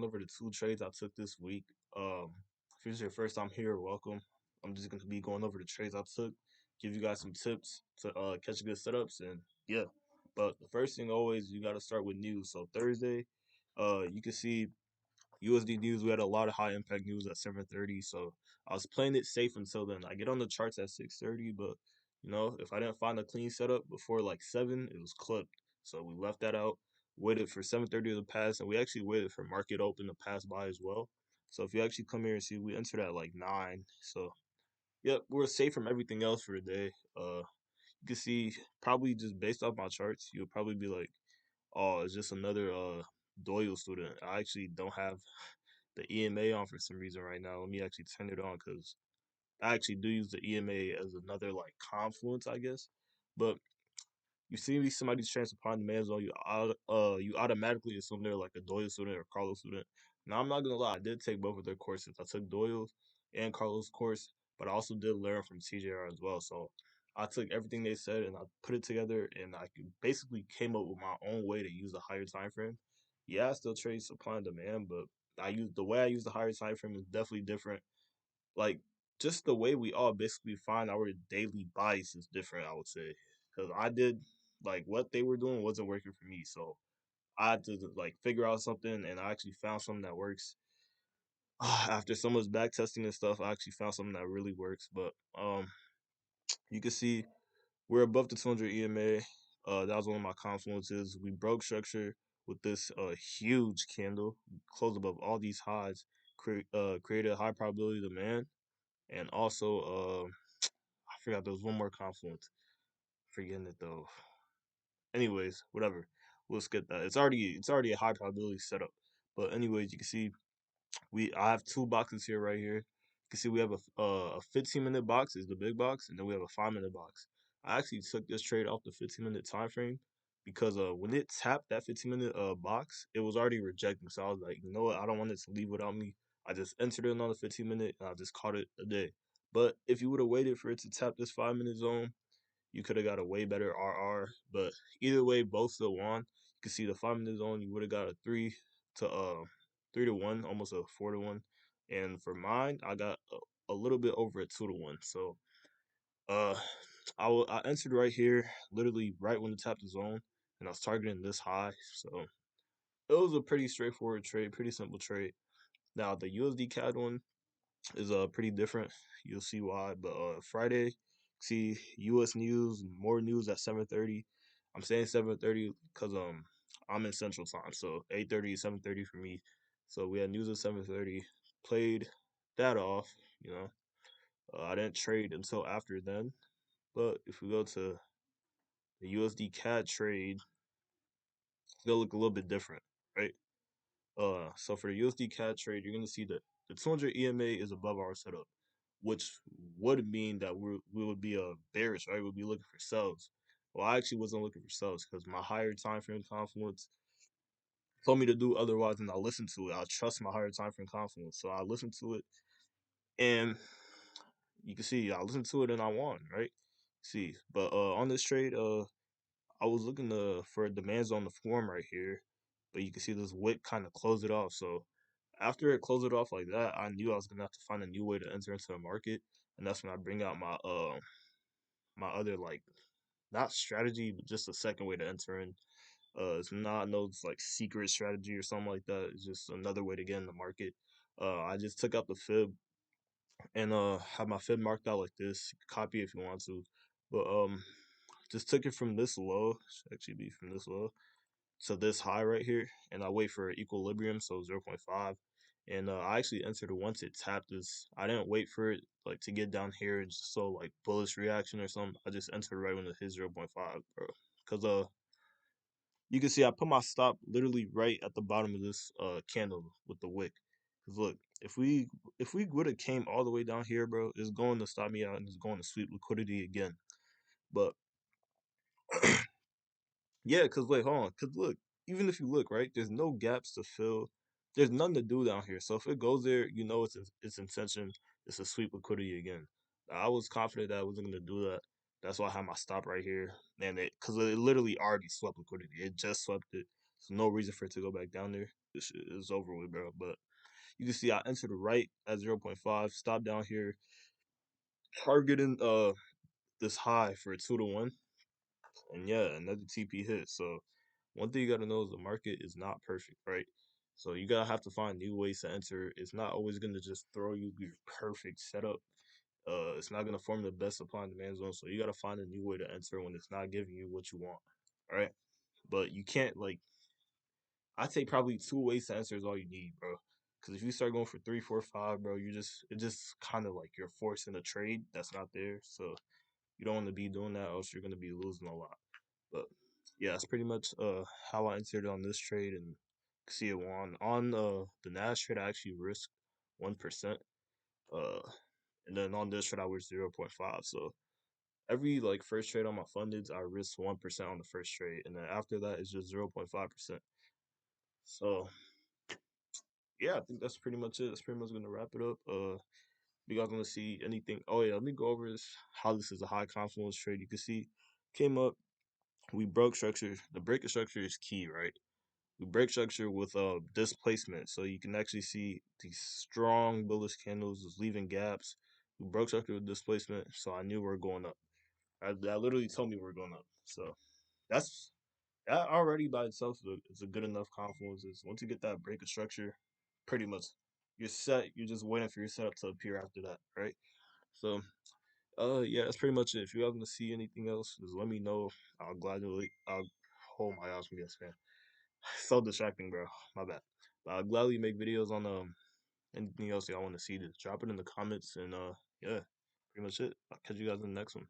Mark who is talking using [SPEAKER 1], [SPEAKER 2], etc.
[SPEAKER 1] Over the two trades I took this week. If this is your first time here, welcome. I'm just going to be going over the trades I took, give you guys some tips to catch good setups, and yeah. But the first thing always you got to start with news. So Thursday, you can see USD news. We had a lot of high impact news at 7:30, so I was playing it safe until then. I get on the charts at 6:30, but if I didn't find a clean setup before like 7, it was clipped. So we left that out. Waited for 7:30 to pass, and we actually waited for market open to pass by as well. So if you actually come here and see, we entered at like 9. So yep, we're safe from everything else for the day. You can see probably just based off my charts, you'll probably be like, oh, it's just another Doyle student. I actually don't have the EMA on for some reason right now. Let me actually turn it on because I actually do use the EMA as another like confluence, I guess. But you see somebody's trying to find the man zone, you automatically assume they're like a Doyle student or Carlos student. Now I'm not gonna lie, I did take both of their courses. I took Doyle's and Carlos' course, but I also did learn from TJR as well. So I took everything they said and I put it together, and basically came up with my own way to use a higher time frame. Yeah, I still trade supply and demand, but the way I use the higher time frame is definitely different. Like, just the way we all basically find our daily bias is different, I would say. Because I did like what they were doing wasn't working for me, so I had to like figure out something, and I actually found something that works. After so much back testing and stuff, I actually found something that really works. But you can see we're above the 200 EMA. That was one of my confluences. We broke structure with this huge candle, closed above all these highs, created a high probability demand, and also I forgot there was one more confluence. Forgetting it though. Anyways, whatever. We'll skip that. It's already a high probability setup. But anyways, you can see I have two boxes here right here. You can see we have a 15-minute box is the big box, and then we have a 5-minute box. I actually took this trade off the 15-minute time frame because when it tapped that 15-minute box, it was already rejecting. So I was like, you know what? I don't want it to leave without me. I just entered it on the 15-minute, and I just caught it a day. But if you would have waited for it to tap this 5-minute zone, you could have got a way better RR. But either way, both still won. You can see the 5-minute zone, you would have got a to 3-1, almost a 4-1. And for mine, I got a little bit over a 2-1. So uh I entered right here, literally right when it tapped the zone, and I was targeting this high. So it was a pretty straightforward trade, pretty simple trade. Now the USD CAD one is pretty different. You'll see why. But Friday, see U.S. news, more news at 7:30. I'm saying 7:30 because I'm in Central Time, so 8:30 is 7:30 for me. So we had news at 7:30. Played that off. You know, I didn't trade until after then. But if we go to the USD CAD trade, it's gonna look a little bit different, right? So for the USD CAD trade, you're gonna see that the 200 EMA is above our setup, which would mean that we would be bearish, right? We'd be looking for sells. Well, I actually wasn't looking for sells because my higher time frame confluence told me to do otherwise, and I listened to it. I trust my higher time frame confluence, so I listened to it, and you can see I listened to it and I won, right? See, but on this trade, I was looking for demands on the form right here, but you can see this wick kind of closed it off. So after it closed it off like that, I knew I was gonna have to find a new way to enter into the market, and that's when I bring out my other like not strategy, but just a second way to enter in. It's not no like secret strategy or something like that. It's just another way to get in the market. I just took out the fib and have my fib marked out like this. You can copy it if you want to, but just took it from this low. Should actually be from this low to this high right here, and I wait for equilibrium, so 0.5. And I actually entered it once it tapped this. I didn't wait for it like to get down here and just so like bullish reaction or something. I just entered right when it hit 0.5, bro. Cause you can see I put my stop literally right at the bottom of this candle with the wick. Cause look, if we would have came all the way down here, bro, it's going to stop me out and it's going to sweep liquidity again. But yeah, cause wait, hold on. Cause look, even if you look right, there's no gaps to fill. There's nothing to do down here. So if it goes there, you know its intention is to sweep liquidity again. I was confident that I wasn't gonna do that. That's why I have my stop right here, and cause it literally already swept liquidity. It just swept it. So no reason for it to go back down there. this shit is over with, bro. But you can see I entered right at 0.5, stop down here, targeting this high for a 2 to 1, and yeah, another TP hit. So one thing you gotta know is the market is not perfect, right? So you gotta have to find new ways to enter. It's not always gonna just throw you your perfect setup. It's not gonna form the best supply and demand zone. So you gotta find a new way to enter when it's not giving you what you want, right? But you can't like I'd say probably 2 ways to enter is all you need, bro. Because if you start going for three, four, five, bro, it just kind of like you're forcing a trade that's not there. So you don't want to be doing that, else you're gonna be losing a lot. But yeah, that's pretty much how I entered on this trade and see it on the Nas trade. I actually risked 1%, uh, and then on this trade I was 0.5. So every like first trade on my fundeds, I risk 1% on the first trade, and then after that it's just 0.5%. So yeah, I think that's pretty much it. That's pretty much gonna wrap it up. You guys want to see anything? Oh yeah, let me go over this. How this is a high confluence trade. You can see came up. We broke structure. The break of structure is key, right? We break structure with displacement, so you can actually see these strong bullish candles is leaving gaps. We broke structure with displacement, so I knew we are going up. That literally told me we are going up. So that's that already by itself is a good enough confluence. Is once you get that break of structure, pretty much you're set. You're just waiting for your setup to appear after that, right? So yeah, that's pretty much it. If you happen to see anything else, just let me know. I'll oh my gosh, yes, man. So distracting, bro. My bad. But I'll gladly make videos on anything else y'all want to see. Just drop it in the comments and yeah, pretty much it. I'll catch you guys in the next one.